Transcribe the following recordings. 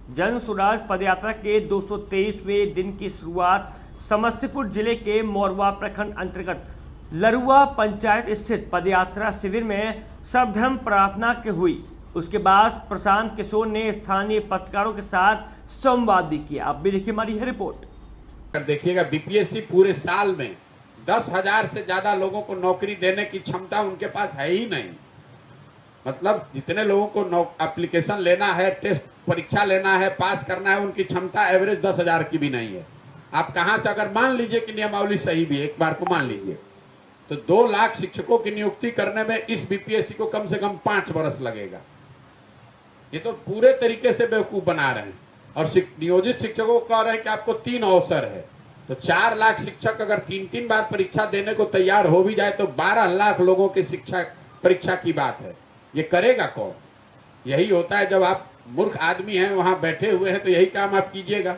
जन स्वराज पदयात्रा के 223वें दिन की शुरुआत समस्तीपुर जिले के मोरवा प्रखंड अंतर्गत लरुआ पंचायत स्थित पदयात्रा शिविर में सर्वधर्म प्रार्थना के हुई। उसके बाद प्रशांत किशोर ने स्थानीय पत्रकारों के साथ संवाद भी किया। अब भी देखिए हमारी यह रिपोर्ट। देखिएगा, बीपीएससी पूरे साल में 10,000 से ज्यादा लोगों को नौकरी देने की क्षमता उनके पास है ही नहीं। मतलब जितने लोगों को एप्लीकेशन लेना है, टेस्ट परीक्षा लेना है, पास करना है, उनकी क्षमता एवरेज 10,000 की भी नहीं है। आप कहां से, अगर मान लीजिए कि नियमावली सही भी है, एक बार को मान लीजिए, तो 2 लाख शिक्षकों की नियुक्ति करने में इस बीपीएससी को कम से कम 5 वर्ष लगेगा। ये तो पूरे तरीके से बेवकूफ बना रहे हैं। और नियोजित शिक्षकों को कह रहे हैं कि आपको 3 अवसर है, तो 4 लाख शिक्षक अगर 3-3 बार परीक्षा देने को तैयार हो भी जाए तो 12 लाख लोगों की शिक्षा परीक्षा की बात है। ये करेगा कौन? यही होता है जब आप मूर्ख आदमी हैं, वहां बैठे हुए हैं, तो यही काम आप कीजिएगा।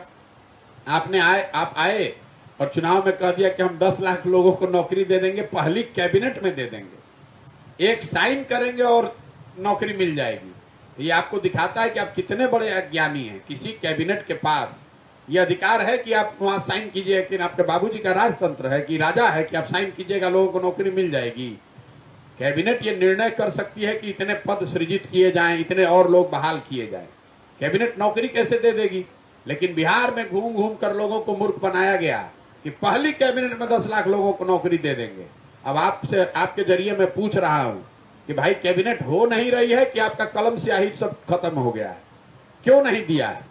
आप आए और चुनाव में कह दिया कि हम 10 लाख लोगों को नौकरी दे देंगे, पहली कैबिनेट में दे देंगे, एक साइन करेंगे और नौकरी मिल जाएगी। ये आपको दिखाता है कि आप कितने बड़े अज्ञानी हैं। किसी कैबिनेट के पास ये अधिकार है कि आप वहां साइन कीजिए, लेकिन आपके बाबूजी का राजतंत्र है कि राजा है कि आप साइन कीजिएगा, लोगों को नौकरी मिल जाएगी। कैबिनेट ये निर्णय कर सकती है कि इतने पद सृजित किए जाएं, इतने और लोग बहाल किए जाएं। कैबिनेट नौकरी कैसे दे देगी? लेकिन बिहार में घूम घूम कर लोगों को मूर्ख बनाया गया कि पहली कैबिनेट में 10 लाख लोगों को नौकरी दे देंगे। अब आपसे, आपके जरिए मैं पूछ रहा हूं कि भाई कैबिनेट हो नहीं रही है कि आपका कलम स्याही सब खत्म हो गया है? क्यों नहीं दिया है?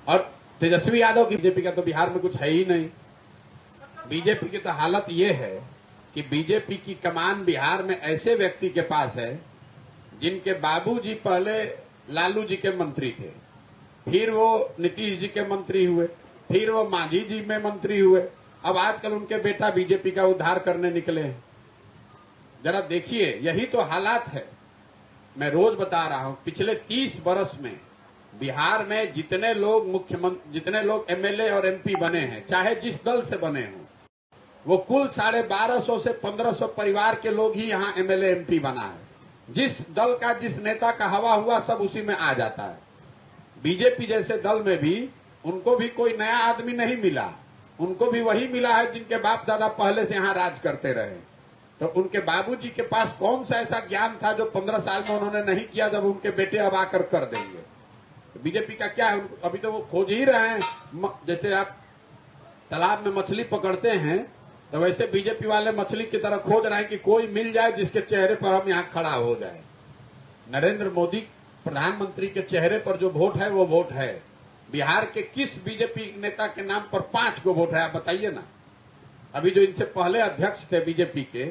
और तेजस्वी यादव की बीजेपी का तो बिहार में कुछ है ही नहीं। बीजेपी की तो हालत ये है कि बीजेपी की कमान बिहार में ऐसे व्यक्ति के पास है जिनके बाबूजी पहले लालू जी के मंत्री थे, फिर वो नीतीश जी के मंत्री हुए, फिर वो मांझी जी में मंत्री हुए, अब आजकल उनके बेटा बीजेपी का उद्धार करने निकले हैं। जरा देखिए, यही तो हालात है। मैं रोज बता रहा हूं, पिछले 30 वर्ष में बिहार में जितने लोग मुख्यमंत्री, जितने लोग एमएलए और एमपी बने हैं, चाहे जिस दल से बने हों, वो कुल 1250 से 1500 परिवार के लोग ही यहाँ एमएलए एमपी बना है। जिस दल का, जिस नेता का हवा हुआ, सब उसी में आ जाता है। बीजेपी जैसे दल में भी उनको भी कोई नया आदमी नहीं मिला, उनको भी वही मिला है जिनके बाप दादा पहले से यहाँ राज करते रहे। तो उनके बाबूजी के पास कौन सा ऐसा ज्ञान था जो 15 साल में उन्होंने नहीं किया, जब उनके बेटे अब आकर कर देंगे? तो बीजेपी का क्या है? अभी तो वो खोज ही रहे हैं। जैसे आप तालाब में मछली पकड़ते हैं, तो वैसे बीजेपी वाले मछली की तरह खोज रहे हैं कि कोई मिल जाए जिसके चेहरे पर हम यहाँ खड़ा हो जाए। नरेंद्र मोदी प्रधानमंत्री के चेहरे पर जो वोट है वो वोट है। बिहार के किस बीजेपी नेता के नाम पर 5 को वोट है? आप बताइए ना। अभी जो इनसे पहले अध्यक्ष थे बीजेपी के,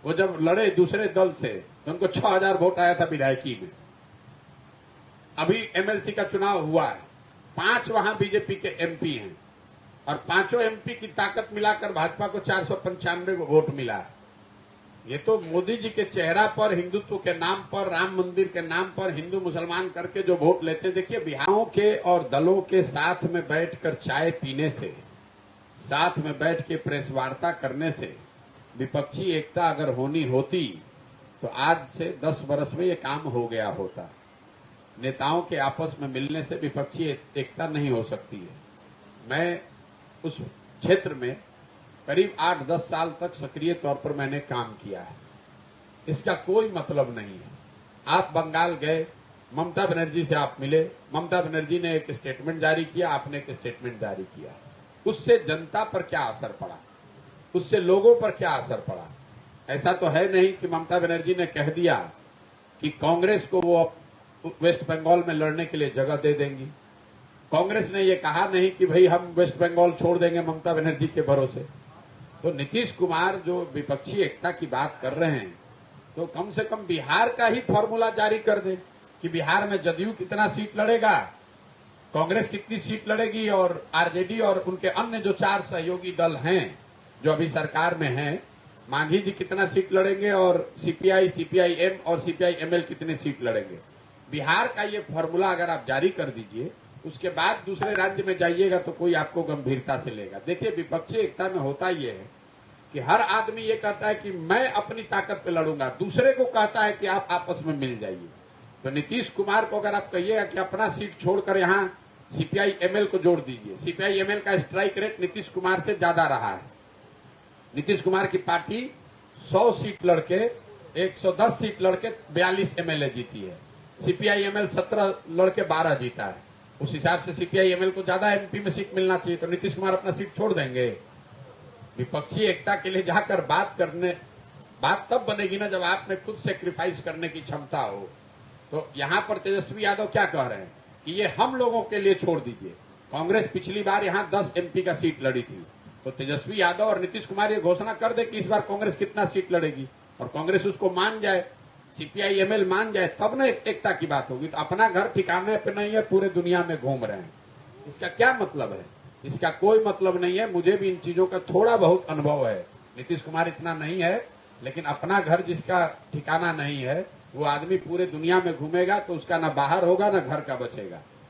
वो जब लड़े दूसरे दल से तो उनको 6,000 वोट आया था विधायकी में। अभी एमएलसी का चुनाव हुआ है, 5 वहां बीजेपी के एमपी हैं और 5 एमपी की ताकत मिलाकर भाजपा को 495 वोट मिला है। ये तो मोदी जी के चेहरा पर, हिंदुत्व के नाम पर, राम मंदिर के नाम पर हिंदू मुसलमान करके जो वोट लेते, देखिए बिहारों के और दलों के साथ में बैठकर चाय पीने से, साथ में बैठ के प्रेस वार्ता करने से विपक्षी एकता अगर होनी होती तो आज से 10 वर्ष में ये काम हो गया होता। नेताओं के आपस में मिलने से विपक्षी एकता नहीं हो सकती है। मैं उस क्षेत्र में करीब 8-10 साल तक सक्रिय तौर पर मैंने काम किया है। इसका कोई मतलब नहीं है। आप बंगाल गए, ममता बनर्जी से आप मिले, ममता बनर्जी ने एक स्टेटमेंट जारी किया, आपने एक स्टेटमेंट जारी किया। उससे जनता पर क्या असर पड़ा? उससे लोगों पर क्या असर पड़ा? ऐसा तो है नहीं कि ममता बनर्जी ने कह दिया कि कांग्रेस को वो वेस्ट बंगाल में लड़ने के लिए जगह दे देंगी। कांग्रेस ने ये कहा नहीं कि भाई हम वेस्ट बंगाल छोड़ देंगे ममता बनर्जी के भरोसे। तो नीतीश कुमार जो विपक्षी एकता की बात कर रहे हैं, तो कम से कम बिहार का ही फॉर्मूला जारी कर दे कि बिहार में जदयू कितना सीट लड़ेगा, कांग्रेस कितनी सीट लड़ेगी, और आरजेडी और उनके अन्य जो 4 सहयोगी दल हैं जो अभी सरकार में हैं, मांझी जी कितना सीट लड़ेंगे, और सीपीआई, सीपीआईएम और सीपीआईएमएल कितने सीट लड़ेंगे। बिहार का ये फॉर्मूला अगर आप जारी कर दीजिए, उसके बाद दूसरे राज्य में जाइएगा तो कोई आपको गंभीरता से लेगा। देखिए, विपक्षी एकता में होता ये है कि हर आदमी ये कहता है कि मैं अपनी ताकत पे लड़ूंगा, दूसरे को कहता है कि आप आपस में मिल जाइए। तो नीतीश कुमार को अगर आप कहिएगा कि अपना सीट छोड़कर यहाँ सीपीआई एमएल को जोड़ दीजिए, सीपीआई एमएल का स्ट्राइक रेट नीतीश कुमार से ज्यादा रहा है। नीतीश कुमार की पार्टी 100 सीट लड़के 110 सीट लड़के 42 एमएलए जीती है, सीपीआई एमएल 17 लड़के 12 जीता है। उस हिसाब से सीपीआई एमएल को ज्यादा एमपी में सीट मिलना चाहिए, तो नीतीश कुमार अपना सीट छोड़ देंगे। विपक्षी एकता के लिए जाकर बात तब बनेगी ना जब आप में खुद सेक्रीफाइस करने की क्षमता हो। तो यहां पर तेजस्वी यादव क्या कह रहे हैं कि ये हम लोगों के लिए छोड़ दीजिए। कांग्रेस पिछली बार यहां 10 एमपी का सीट लड़ी थी, तो तेजस्वी यादव और नीतीश कुमार ये घोषणा कर दे कि इस बार कांग्रेस कितना सीट लड़ेगी और कांग्रेस उसको मान जाए, सीपीआई एमएल मान जाए, तब ना एकता की बात होगी। तो अपना घर ठिकाने पे नहीं है, पूरे दुनिया में घूम रहे हैं, इसका क्या मतलब है? इसका कोई मतलब नहीं है। मुझे भी इन चीजों का थोड़ा बहुत अनुभव है, नीतीश कुमार इतना नहीं है, लेकिन अपना घर जिसका ठिकाना नहीं है वो आदमी पूरे दुनिया में घूमेगा तो उसका ना बाहर होगा ना घर का बचेगा।